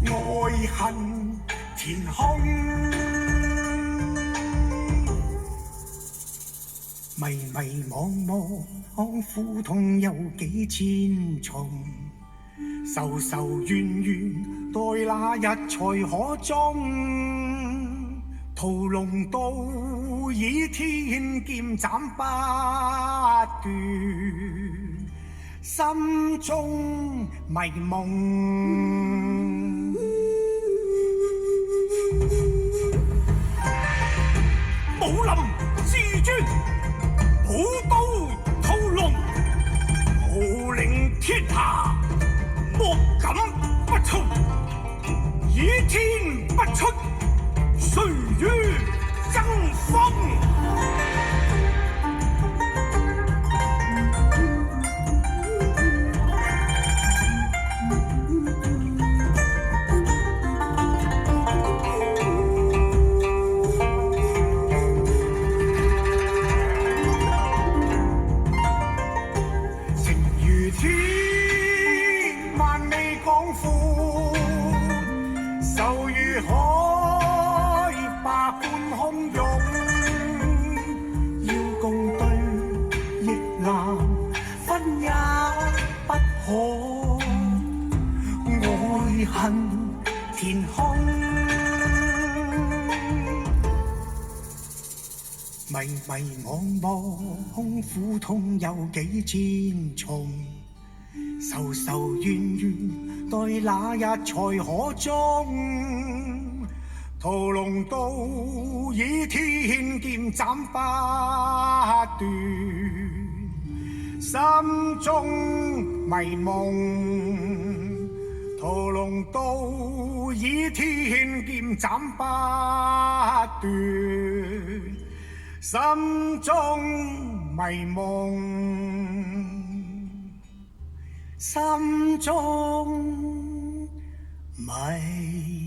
愛恨填空，迷迷惘惘，苦痛有幾千重，愁愁怨怨，待那日才可終。屠龍刀倚天劍斬不斷，心中迷夢。武林至尊，寶刀屠龍，號令天下，莫敢不從。倚天不出，誰與爭鋒？情如天，萬里廣闊，愁如海，百般洶湧。要共對亦難，分也不可。愛恨填空，迷迷惘惘，苦痛有幾千重，愁愁怨怨，待那日才可終。屠龍刀倚天劍斬不斷，心中迷夢。屠龍刀倚天劍斬不斷，心中迷夢，心中迷。